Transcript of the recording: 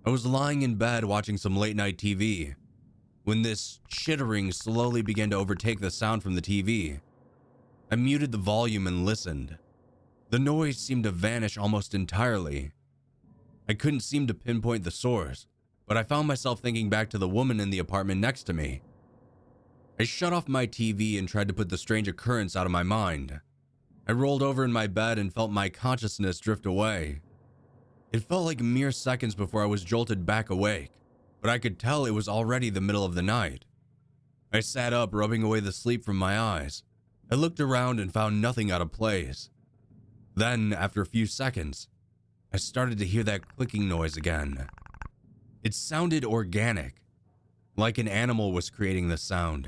I was lying in bed watching some late night TV when this chittering slowly began to overtake the sound from the TV. I muted the volume and listened. The noise seemed to vanish almost entirely. I couldn't seem to pinpoint the source, but I found myself thinking back to the woman in the apartment next to me. I shut off my TV and tried to put the strange occurrence out of my mind. I rolled over in my bed and felt my consciousness drift away. It felt like mere seconds before I was jolted back awake, but I could tell it was already the middle of the night. I sat up, rubbing away the sleep from my eyes. I looked around and found nothing out of place. Then, after a few seconds, I started to hear that clicking noise again. It sounded organic, like an animal was creating the sound.